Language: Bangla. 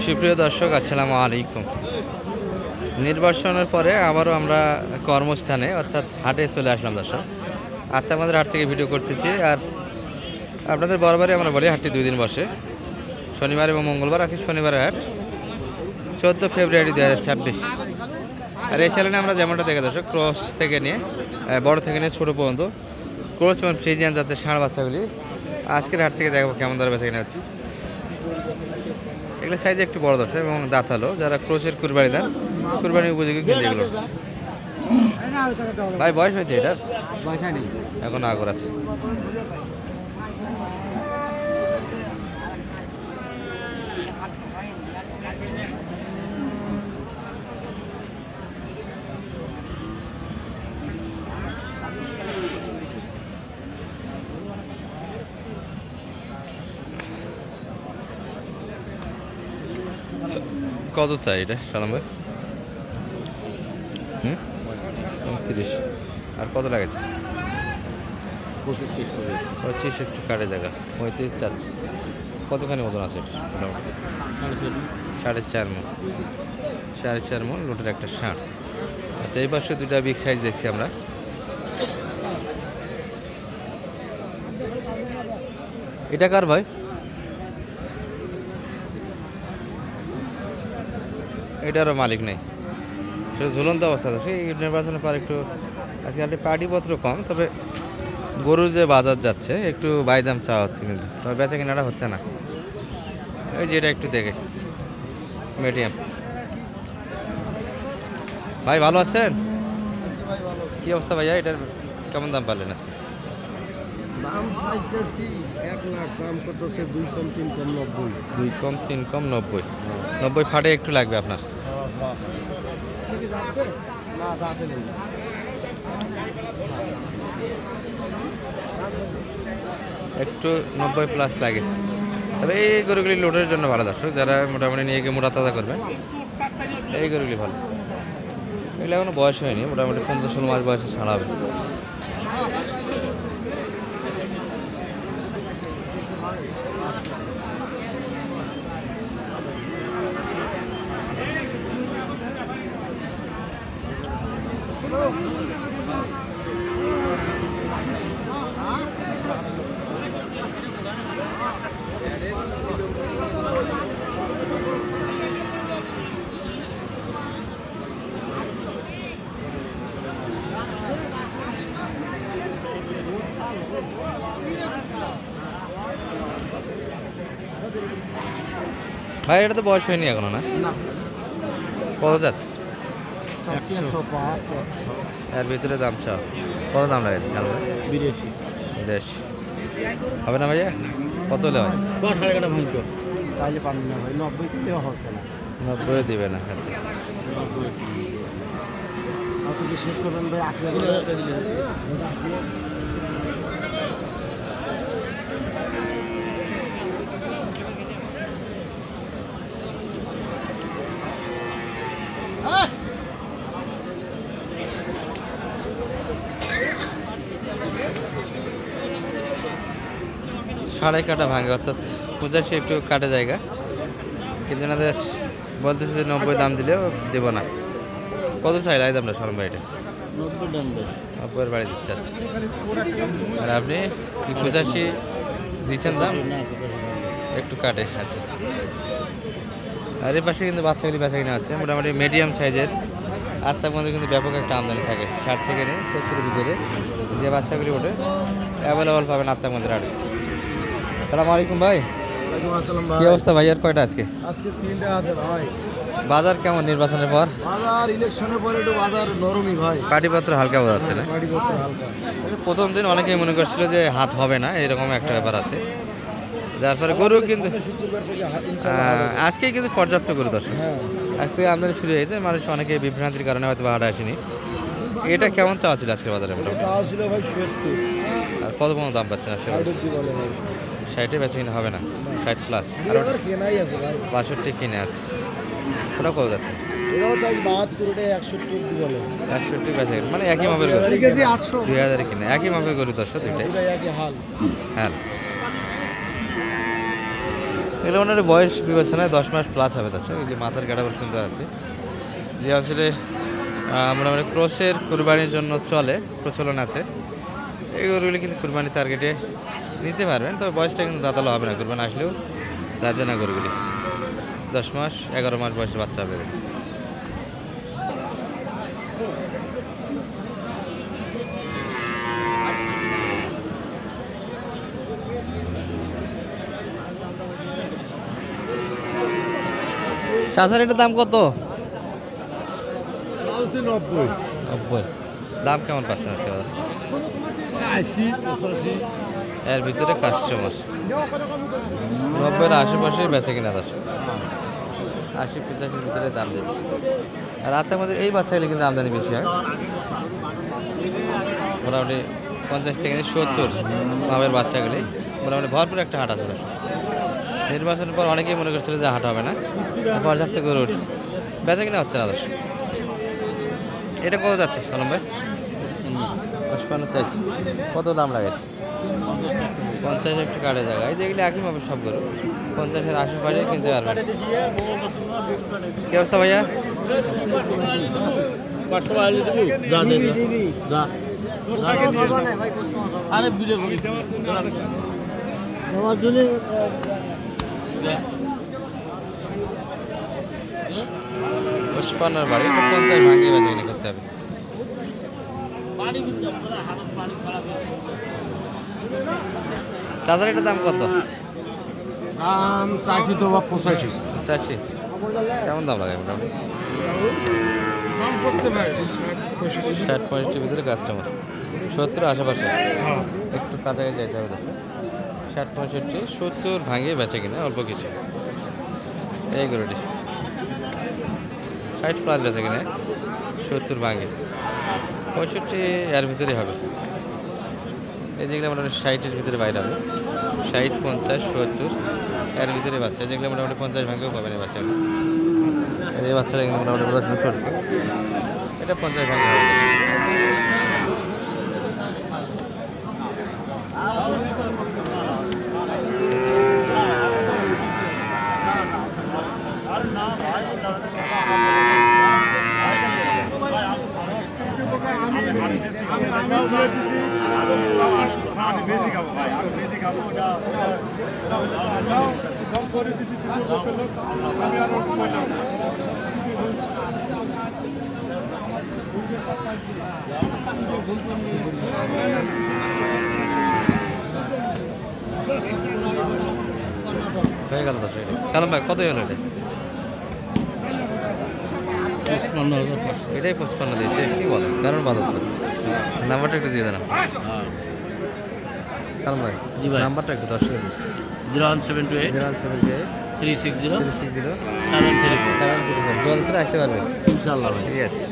সুপ্রিয় দর্শক, আসসালামু আলাইকুম। নির্বাচনের পরে আবারও আমরা কর্মস্থানে অর্থাৎ হাটে চলে আসলাম দর্শক। আমাদের হাট থেকে ভিডিও করতেছি। আর আপনাদের বরাবরই আমরা বলি হাটটি 2 দিন বসে, শনিবার এবং মঙ্গলবার। আজকে শনিবারের হাট, 14 ফেব্রুয়ারি 2026। আর এই চ্যানেলে আমরা যেমনটা দেখে দর্শক, ক্রস থেকে নিয়ে বড় থেকে নিয়ে ছোটো পর্যন্ত ক্রস এবং ফ্রিজিয়ান জাতের ষাঁড় বাচ্চাগুলি আজকের হাট থেকে দেখাবো কেমন দরে বেচা কিনা হচ্ছে। এগুলো সাইজে একটু বড় দর্শক এবং দাঁতালো, যারা ক্রোশের কুরবানি দেন, কুরবানি উপযোগী কিন্তু এগুলো। ভাই বয়স হয়েছে এটার? এখন আগর আছে। কত চাই এটা সালাম ভাই? 30। আর কত লাগেছে? 25 একটু কাটে জায়গা, 35 চাচ্ছে। কতখানি ওজন আছে এটা? মোটামুটি 4.5 মণ। 4.5 মণ লোটের একটা ষাঁড়। আচ্ছা, এই পাশে দুটা বিগ সাইজ দেখছি আমরা। এটা কার ভাই? এটারও মালিক নেই, সেটা ঝুলন্ত অবস্থা। তো সেই নির্বাচনের পর একটু আজকাল পার্টিপত্র কম, তবে গরুর যে বাজার যাচ্ছে একটু বাইদাম চাওয়া হচ্ছে, কিন্তু তবে বেচা কেনাটা হচ্ছে না। ওই যে এটা একটু দেখে মিডিয়াম। ভাই ভালো আছেন? কি অবস্থা ভাইয়া? এটার কেমন দাম পারলেন আজকে? দাম চাইতেছি 1 লাখ, দাম করতেছে 2 কম 3 কম 90। 2 কম 3 কম 90। 90 ফাটে একটু লাগবে আপনার। একটু 90 প্লাস লাগে। তবে এই গরুগুলি লোডের জন্য ভালো দর্শক, যারা মোটামুটি নিয়ে গিয়ে মোটা তাজা করবেন, এই গরুগুলি ভালো। এগুলো এখনো বয়স হয়নি, মোটামুটি 15-16 মাস বয়সে ছাড়া হবে। ভাই এটা তো বয়স হয়নি এখনো, না? কত যাচ্ছে? এর ভিতরে দাম চাও কত? দাম লাগে 82 হবে না ভাইয়া? কত হলে হয়? 90 দিবে না? আচ্ছা, শেষ করবেন ভাই 80 টাকা দিলে। সাড়ে কাটা ভাঙে, অর্থাৎ 85 একটু কাটে জায়গা, কিন্তু এনাদের বলতেছে যে 90 দাম দিলেও দেবো না। কত চাই লাই দামটা সরম ভাই? এটা 90 বাড়ি দিচ্ছে। আচ্ছা, আর আপনি কি 85 দিচ্ছেন দাম? একটু কাটে। আচ্ছা, আর এই পাশে কিন্তু বাচ্চাগুলি বেচা কিনা হচ্ছে মোটামুটি মিডিয়াম সাইজের। আর তার মধ্যে কিন্তু ব্যাপক একটা আমদানি থাকে, 60 থেকে নিয়ে 70-এর ভিতরে যে বাচ্চাগুলি ওঠে অ্যাভেলেবল পাবেন আত্মার মধ্যে হাটে। আসসালামু আলাইকুম ভাই। কি অবস্থা ভাই? আর কয়টা আজকে? আজকে 3টা হাতে ভাই। বাজার কেমন নির্বাচনের পর? বাজার ইলেকশনের পরে একটু বাজার নরমই ভাই। পাটিপত্র হালকা বোঝা যাচ্ছে না? পাটিপত্র হালকা। প্রথম দিন অনেকেই মনে করছিল যে হাট হবে না, এরকম একটা ব্যাপার আছে, যার ফলে গরু কিন্তু শুক্রবার থেকে আজকে কিন্তু পর্যাপ্ত গরু দর্শক। আজ থেকে আমদানি শুরু হয়েছে, মানুষ অনেকে বিভ্রান্তির কারণে হয়তো হাটে আসেনি। এটা কেমন চাওয়া ছিল আজকের বাজারে? চাওয়া ছিল ভাই 70। আর কত পর্যন্ত দাম পাচ্ছেন আজকে? 60-এ বেচা কিনা হবে না? 60 প্লাস। আর 62 কিনে আছে, ওটা কত যাচ্ছে? এটাও চাই 72, এটা 61 বলে। 61 বেচা কিনা, মানে একই মাপের গরু। 2000 কিনে একই মাপের গরু দর্শক, দুইটাই একই হাল। হ্যাঁ। এগুলো ওনার বয়স বিবেচনায় 10 মাস প্লাস হবে দর্শক। এই যে মাথার কাটা পর্যন্ত আছে। যে অঞ্চলে মোটামুটি ক্রসের কুরবানির জন্য প্রচলন আছে, এই গরুগুলি কিন্তু কুরবানি টার্গেটে নিতে পারবেন। তবে বয়সটা কিন্তু দাঁতালো হবে না, কুরবানি আসলেও দাঁতে না গরুগুলি। 10 মাস 11 মাস বয়সের বাচ্চা হবে। চাচার এটার দাম কত? 90 90। দাম কেমন পাচ্ছেন আজকে? 80 85 এর ভিতরে কাস্টমার 90-এর আশেপাশে বেঁচে কিনা দশ, 80-85-এর ভিতরে দাম দিচ্ছে। আর রাতে আমাদের এই বাচ্চাগুলি কিন্তু আমদানি বেশি হয়, মোটামুটি 50 থেকে 70 মাপের বাচ্চাগুলি। মোটামুটি ভরপুর একটা হাট আছে দর্শক। নির্বাচনের পর অনেকেই মনে করছিল যে হাট হবে না, পর্যাপ্ত করে উঠছে, বেচা কিনা হচ্ছে না দর্শক। এটা কত যাচ্ছে সালাম ভাই? 55 চাইছি। কত দাম লাগাইছে? 50 একটু কাটে জায়গায়, যেগুলি একই মাপের সব গরু 50-এর আশেপাশে কিনতে পারবেন। কি অবস্থা ভাইয়া? পুষ্পান্নার বাড়ি 50 ভাঙিয়ে বেচা কিনা করতে হবে। চাচার এটার দাম কত? দাম চাইছি তো 85 চাচ্ছি কেমন দাম লাগে মোটামুটি? দাম করতে ভাই 60-65 ভিতরে কাস্টমার, 70 আশেপাশে, একটু কাছাকাছি যাইতে হবে। 60-65 70 ভাঙিয়ে বেচে কিনা অল্প কিছু। এই গরুটি 60 প্লাস বেচে কিনা, 70 ভাঙে, 65 এর ভিতরে হবে। এই যেগুলো মোটামুটি 60-এর ভিতরে বাইরে হবে, 60, 50, 70 এর ভিতরে বাচ্চা। যেগুলো মোটামুটি 50 ভাঙেও পাবেন এই বাচ্চাগুলো। এই বাচ্চাটা কিন্তু মোটামুটি পড়াশোনা চলছে, এটা 50 ভাঙে হবে। বেশি খাবো ভাই, আর বেশি খাবো ওটা কম করে দিতে আমি আর বললাম হয়ে গেল দশ। কালাম ভাই কত হলো এটা? 55,000। এটাই 55 দিয়েছে, কি বলেন? কারণ বাদত তো নাম্বারটা একটু দিয়ে দেন কালাম ভাই। জি ভাই। নাম্বারটা একটু দর্শক 01728 078 360 360 734 জল করে আসতে পারবে ইনশাআল্লাহ ভাই। ঠিক আছে।